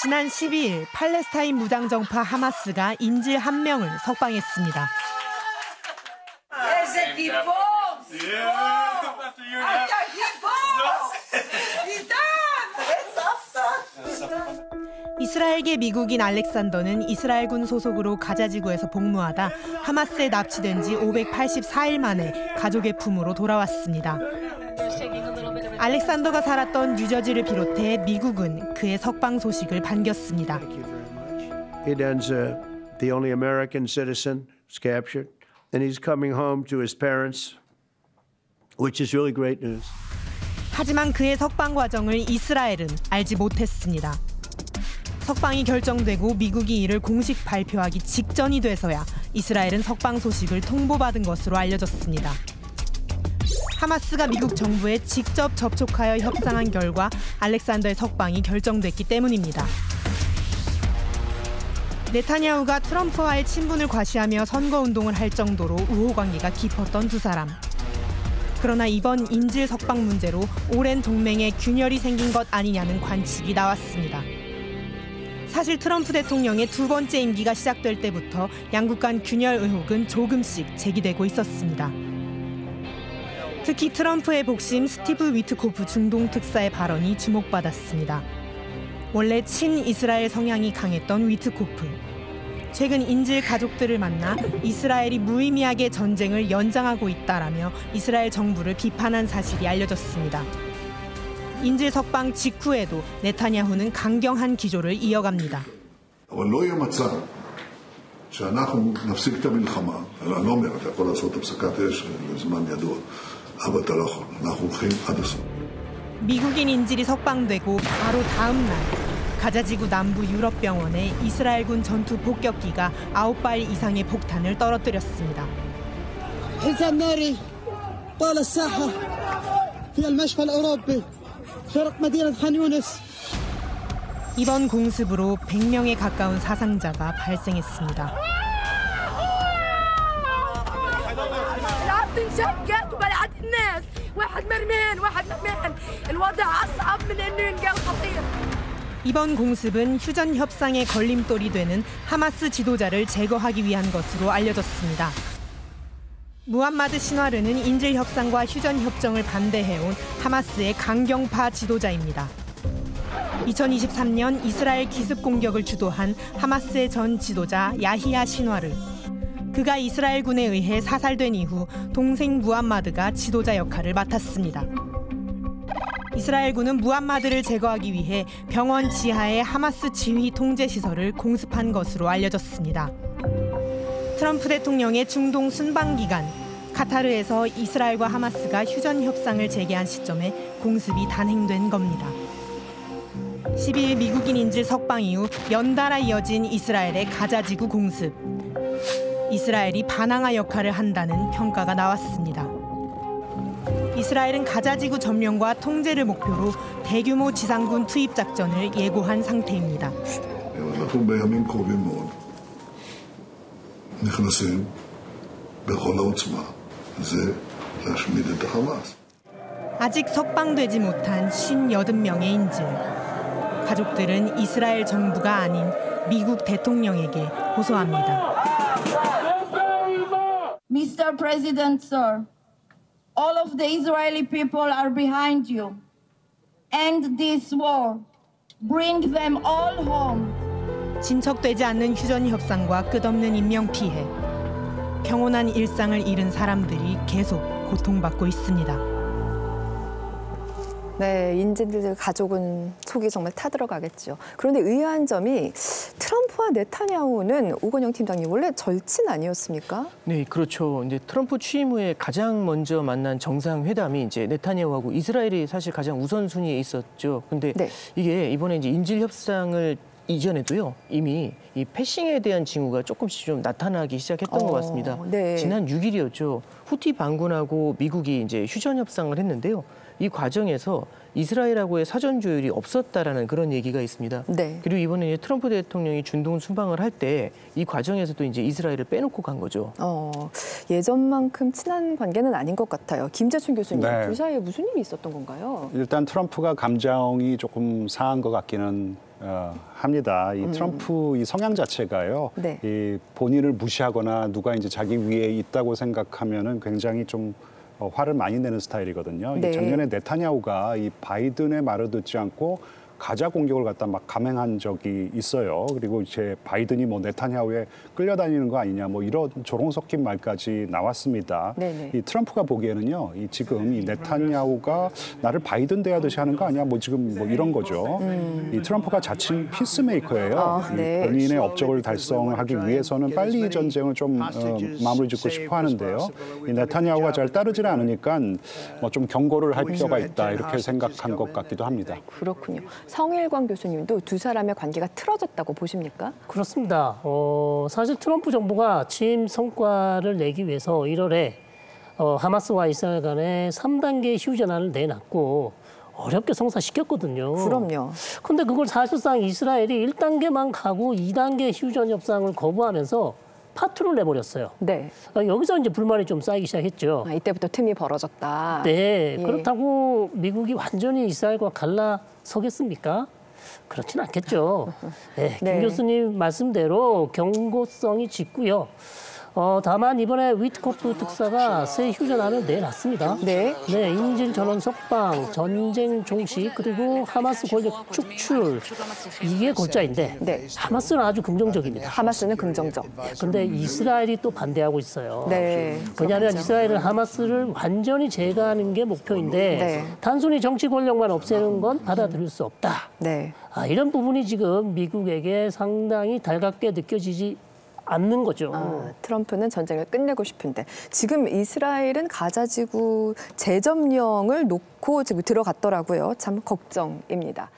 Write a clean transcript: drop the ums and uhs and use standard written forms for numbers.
지난 12일 팔레스타인 무장정파 하마스가 인질 1명을 석방했습니다. 이스라엘계 미국인 알렉산더는 이스라엘군 소속으로 가자지구에서 복무하다 하마스에 납치된 지 584일 만에 가족의 품으로 돌아왔습니다. 알렉산더가 살았던 뉴저지를 비롯해 미국은 그의 석방 소식을 반겼습니다. It ends the only American citizen was captured, and he's coming home to his parents, which is really great news. 하지만 그의 석방 과정을 이스라엘은 알지 못했습니다. 석방이 결정되고 미국이 이를 공식 발표하기 직전이 돼서야 이스라엘은 석방 소식을 통보받은 것으로 알려졌습니다. 하마스가 미국 정부에 직접 접촉하여 협상한 결과 알렉산더의 석방이 결정됐기 때문입니다. 네타냐후가 트럼프와의 친분을 과시하며 선거운동을 할 정도로 우호관계가 깊었던 두 사람. 그러나 이번 인질 석방 문제로 오랜 동맹에 균열이 생긴 것 아니냐는 관측이 나왔습니다. 사실 트럼프 대통령의 두 번째 임기가 시작될 때부터 양국 간 균열 의혹은 조금씩 제기되고 있었습니다. 특히 트럼프의 복심 스티브 위트코프 중동 특사의 발언이 주목받았습니다. 원래 친이스라엘 성향이 강했던 위트코프. 최근 인질 가족들을 만나 이스라엘이 무의미하게 전쟁을 연장하고 있다라며 이스라엘 정부를 비판한 사실이 알려졌습니다. 인질 석방 직후에도 네타냐후는 강경한 기조를 이어갑니다. אבל לא יהיה מצב שאנחנו נפסיק את המלחמה. אני לא אומר, אתה יכול לעשות הפסקת אש לזמן ידוע, אבל אתה לא יכול. אנחנו הולכים עד הסוף. 미국인 인질이 석방되고 바로 다음 날 가자지구 남부 유럽병원에 이스라엘군 전투 폭격기가 9발 이상의 폭탄을 떨어뜨렸습니다. حزام ناري طال الساحة في المشفى الأوروبي شرق مدينة خان يونس. 이번 공습으로 100명에 가까운 사상자가 발생했습니다. 이번 공습은 휴전 협상의 걸림돌이 되는 하마스 지도자를 제거하기 위한 것으로 알려졌습니다. 무함마드 시나르는 인질 협상과 휴전 협정을 반대해온 하마스의 강경파 지도자입니다. 2023년 이스라엘 기습 공격을 주도한 하마스의 전 지도자 야히야 시나르. 그가 이스라엘군에 의해 사살된 이후 동생 무함마드가 지도자 역할을 맡았습니다. 이스라엘군은 무함마드를 제거하기 위해 병원 지하의 하마스 지휘 통제 시설을 공습한 것으로 알려졌습니다. 트럼프 대통령의 중동 순방 기간, 카타르에서 이스라엘과 하마스가 휴전 협상을 재개한 시점에 공습이 단행된 겁니다. 12일 미국인 인질 석방 이후 연달아 이어진 이스라엘의 가자지구 공습. 이스라엘이 반항아 역할을 한다는 평가가 나왔습니다. 이스라엘은 가자지구 점령과 통제를 목표로 대규모 지상군 투입 작전을 예고한 상태입니다. אנחנו בימים קרובים מאוד נכנסים בכל העוצמה. זה להשמיד את החמאס. 아직 석방되지 못한 58명의 인질. 가족들은 이스라엘 정부가 아닌 미국 대통령에게 호소합니다. Mr. President, sir, all of the Israeli people are behind you. End this war. Bring them all home. 진척되지 않는 휴전 협상과 끝없는 인명 피해. 평온한 일상을 잃은 사람들이 계속 고통받고 있습니다. 네, 인질들 가족은 속이 정말 타들어가겠죠. 그런데 의아한 점이 트럼프와 네타냐후는 오건영 팀장님 원래 절친 아니었습니까? 네, 그렇죠. 이제 트럼프 취임 후에 가장 먼저 만난 정상회담이 이제 네타냐후하고 이스라엘이 사실 가장 우선순위에 있었죠. 근데 네. 이게 이번에 이제 인질 협상을 이전에도요 이미 이 패싱에 대한 징후가 조금씩 좀 나타나기 시작했던 것 같습니다. 네. 지난 6일이었죠. 후티 반군하고 미국이 이제 휴전 협상을 했는데요. 이 과정에서 이스라엘하고의 사전 조율이 없었다라는 그런 얘기가 있습니다. 네. 그리고 이번에 이제 트럼프 대통령이 중동 순방을 할 때 이 과정에서도 이제 이스라엘을 빼놓고 간 거죠. 예전만큼 친한 관계는 아닌 것 같아요. 김재춘 교수님, 네. 그 사이에 무슨 일이 있었던 건가요? 일단 트럼프가 감정이 조금 상한 것 같기는 합니다. 이 트럼프 이 성향 자체가요. 네. 이 본인을 무시하거나 누가 이제 자기 위에 있다고 생각하면은 굉장히 좀 화를 많이 내는 스타일이거든요. 네. 이 작년에 네타냐후가 이 바이든의 말을 듣지 않고 가자 공격을 갖다 막 감행한 적이 있어요. 그리고 이제 바이든이 뭐 네타냐후에 끌려다니는 거 아니냐 뭐 이런 조롱 섞인 말까지 나왔습니다. 네네. 이 트럼프가 보기에는요, 이 지금 이 네타냐후가 나를 바이든 대하듯이 하는 거 아니야? 뭐 지금 뭐 이런 거죠. 이 트럼프가 자칭 피스메이커예요. 네. 이 본인의 업적을 달성하기 위해서는 빨리 이 전쟁을 좀 마무리 짓고 싶어 하는데요. 이 네타냐후가 잘 따르질 않으니까 뭐 좀 경고를 할 필요가 있다 이렇게 생각한 것 같기도 합니다. 그렇군요. 성일광 교수님도 두 사람의 관계가 틀어졌다고 보십니까? 그렇습니다. 사실 트럼프 정부가 취임 성과를 내기 위해서 1월에 하마스와 이스라엘 간에 3단계 휴전안을 내놨고 어렵게 성사시켰거든요. 그럼요. 근데 그걸 사실상 이스라엘이 1단계만 가고 2단계 휴전 협상을 거부하면서 파투를 내버렸어요. 네. 여기서 이제 불만이 좀 쌓이기 시작했죠. 이때부터 틈이 벌어졌다. 네. 예. 그렇다고 미국이 완전히 이스라엘과 갈라서겠습니까? 그렇진 않겠죠. 네, 김 네. 교수님 말씀대로 경고성이 짙고요. 다만 이번에 위트코프 특사가 새 휴전안을 내놨습니다. 네. 네, 인질 전원 석방, 전쟁 종식, 그리고 하마스 권력 축출 이게 골자인데 네. 하마스는 아주 긍정적입니다. 하마스는 긍정적. 근데 이스라엘이 또 반대하고 있어요. 네. 왜냐하면 그렇겠죠. 이스라엘은 하마스를 완전히 제거하는 게 목표인데 네. 단순히 정치 권력만 없애는 건 받아들일 수 없다. 네. 이런 부분이 지금 미국에게 상당히 달갑게 느껴지지 않는 거죠. 트럼프는 전쟁을 끝내고 싶은데 지금 이스라엘은 가자지구 재점령을 놓고 지금 들어갔더라고요. 참 걱정입니다.